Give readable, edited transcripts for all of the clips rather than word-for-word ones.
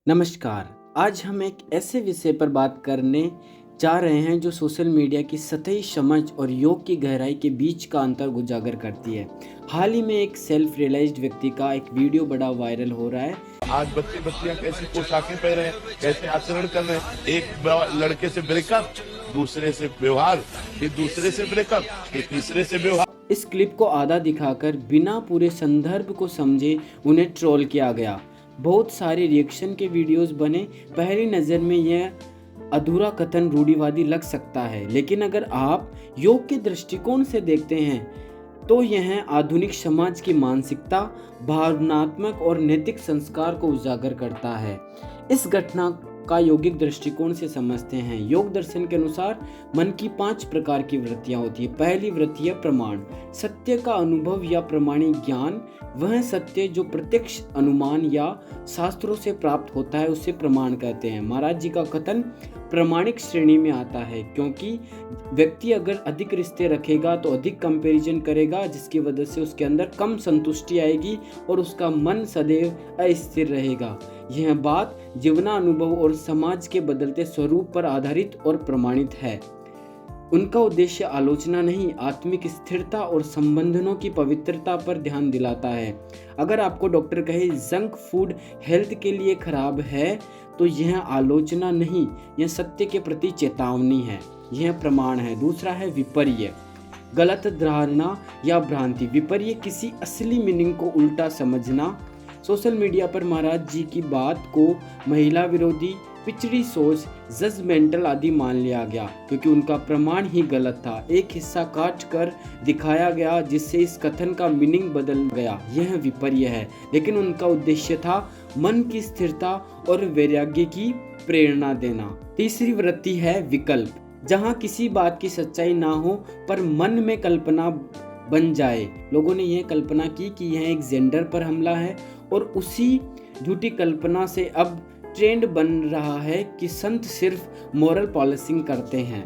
नमस्कार। आज हम एक ऐसे विषय पर बात करने जा रहे हैं जो सोशल मीडिया की सतही समझ और योग की गहराई के बीच का अंतर उजागर करती है। हाल ही में एक सेल्फ रियलाइज्ड व्यक्ति का एक वीडियो बड़ा वायरल हो रहा है। आज बच्चे बच्चियां कैसी पोशाकें पहन रहे हैं, कैसे आचरण कर रहे हैं। एक लड़के से ब्रेकअप, दूसरे से व्यवहार, फिर दूसरे से ब्रेकअप, फिर तीसरे से व्यवहार। इस क्लिप को आधा दिखाकर बिना पूरे संदर्भ को समझे उन्हें ट्रोल किया गया। बहुत सारे रिएक्शन के वीडियोस बने। पहली नज़र में यह अधूरा कथन रूढ़िवादी लग सकता है, लेकिन अगर आप योग के दृष्टिकोण से देखते हैं तो यह आधुनिक समाज की मानसिकता, भावनात्मक और नैतिक संस्कार को उजागर करता है। इस घटना का योगिक दृष्टिकोण से समझते हैं। योग दर्शन के अनुसार मन की 5 प्रकार की वृत्तियां होती है। पहली वृत्ति है प्रमाण। सत्य का अनुभव या प्रमाणिक ज्ञान, वह सत्य जो प्रत्यक्ष अनुमान या शास्त्रों से प्राप्त होता है उसे प्रमाण कहते हैं। महाराज जी का कथन प्रमाणिक श्रेणी में आता है, क्योंकि व्यक्ति अगर अधिक रिश्ते रखेगा तो अधिक कंपैरिजन करेगा, जिसकी वजह से उसके अंदर कम संतुष्टि आएगी और उसका मन सदैव अस्थिर रहेगा। यह बात जीवनानुभव और समाज के बदलते स्वरूप पर आधारित और प्रमाणित है। उनका उद्देश्य आलोचना नहीं, आत्मिक स्थिरता और संबंधों की पवित्रता पर ध्यान दिलाता है। अगर आपको डॉक्टर कहे जंक फूड हेल्थ के लिए खराब है तो यह आलोचना नहीं, यह सत्य के प्रति चेतावनी है, यह प्रमाण है। दूसरा है विपर्य, गलत धारणा या भ्रांति। विपर्य किसी असली मीनिंग को उल्टा समझना। सोशल मीडिया पर महाराज जी की बात को महिला विरोधी, पिछड़ी सोच, जजमेंटल आदि मान लिया गया, क्योंकि उनका प्रमाण ही गलत था। एक हिस्सा काट कर दिखाया गया जिससे इस कथन का मीनिंग बदल गया। यह विपर्य है, लेकिन उनका उद्देश्य था मन की स्थिरता और वैराग्य की प्रेरणा देना। तीसरी वृत्ति है विकल्प, जहाँ किसी बात की सच्चाई ना हो पर मन में कल्पना बन जाए। लोगों ने यह कल्पना की कि यह एक जेंडर पर हमला है और उसी झूठी कल्पना से अब ट्रेंड बन रहा है कि संत सिर्फ मोरल पॉलिसिंग करते हैं।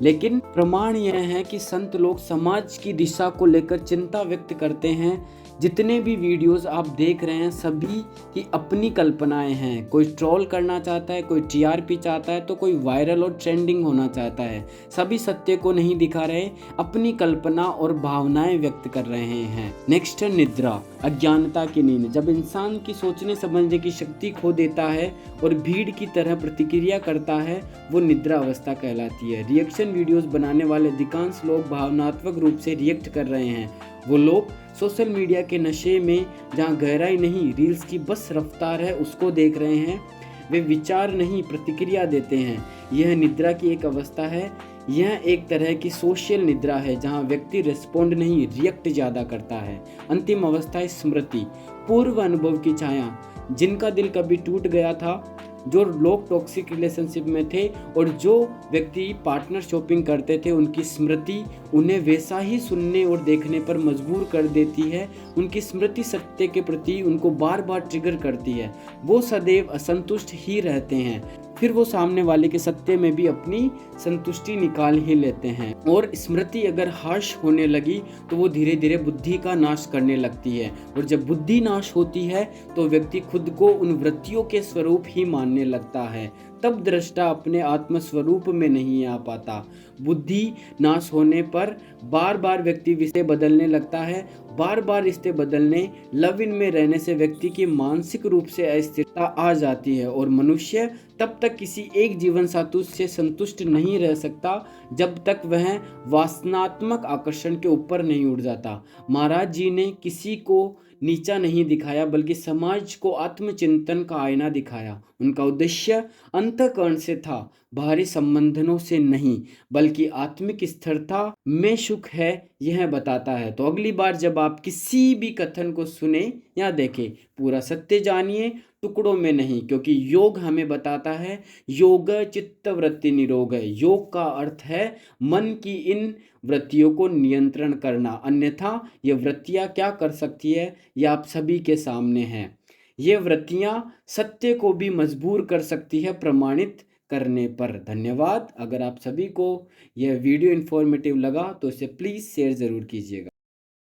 लेकिन प्रमाण यह है कि संत लोग समाज की दिशा को लेकर चिंता व्यक्त करते हैं। जितने भी वीडियोस आप देख रहे हैं सभी की अपनी कल्पनाएं हैं। कोई ट्रोल करना चाहता है, कोई टीआरपी चाहता है, तो कोई वायरल और ट्रेंडिंग होना चाहता है। सभी सत्य को नहीं दिखा रहे, अपनी कल्पना और भावनाएं व्यक्त कर रहे हैं। नेक्स्ट है निद्रा, अज्ञानता की नींद। जब इंसान की सोचने समझने की शक्ति खो देता है और भीड़ की तरह प्रतिक्रिया करता है, वो निद्रा अवस्था कहलाती है। रिएक्शन वीडियोस बनाने वाले अधिकांश लोग भावनात्मक रूप से रिएक्ट कर रहे हैं। वो लोग सोशल मीडिया के नशे में, जहाँ गहराई नहीं, रील्स की बस रफ्तार है, उसको देख रहे हैं। वे विचार नहीं, प्रतिक्रिया देते हैं। यह निद्रा की एक अवस्था है। यह एक तरह की सोशल निद्रा है, जहाँ व्यक्ति रिस्पॉन्ड नहीं, रिएक्ट ज़्यादा करता है। अंतिम अवस्था है स्मृति, पूर्व अनुभव की छाया। जिनका दिल कभी टूट गया था, जो लोग टॉक्सिक रिलेशनशिप में थे और जो व्यक्ति पार्टनर शॉपिंग करते थे, उनकी स्मृति उन्हें वैसा ही सुनने और देखने पर मजबूर कर देती है। उनकी स्मृति सत्य के प्रति उनको बार बार ट्रिगर करती है। वो सदैव असंतुष्ट ही रहते हैं, फिर वो सामने वाले के सत्य में भी अपनी संतुष्टि निकाल ही लेते हैं। और स्मृति अगर हार्श होने लगी तो वो धीरे धीरे बुद्धि का नाश करने लगती है, और जब बुद्धि नाश होती है तो व्यक्ति खुद को उन वृत्तियों के स्वरूप ही मानने लगता है। तब दृष्टा अपने आत्म स्वरूप में नहीं आ पाता। बुद्धि नाश होने पर बार बार व्यक्ति विषय बदलने लगता है। बार बार रिश्ते बदलने, लव इन में रहने से व्यक्ति की मानसिक रूप से अस्थिरता आ जाती है, और मनुष्य तब तक किसी एक जीवन साथी से संतुष्ट नहीं रह सकता जब तक वह वासनात्मक आकर्षण के ऊपर नहीं उठ जाता। महाराज जी ने किसी को नीचा नहीं दिखाया, बल्कि समाज को आत्मचिंतन का आईना दिखाया। उनका उद्देश्य अंतःकरण से था, बाहरी संबंधों से नहीं, बल्कि आत्मिक स्थिरता में सुख है, यह बताता है। तो अगली बार जब आप किसी भी कथन को सुने या देखें, पूरा सत्य जानिए, टुकड़ों में नहीं, क्योंकि योग हमें बताता है योग चित्त वृत्ति निरोग है। योग का अर्थ है मन की इन वृत्तियों को नियंत्रण करना, अन्यथा ये वृत्तियां क्या कर सकती है, ये आप सभी के सामने है। ये वृत्तियां सत्य को भी मजबूर कर सकती है प्रमाणित करने पर। धन्यवाद। अगर आप सभी को यह वीडियो इन्फॉर्मेटिव लगा तो इसे प्लीज़ शेयर ज़रूर कीजिएगा।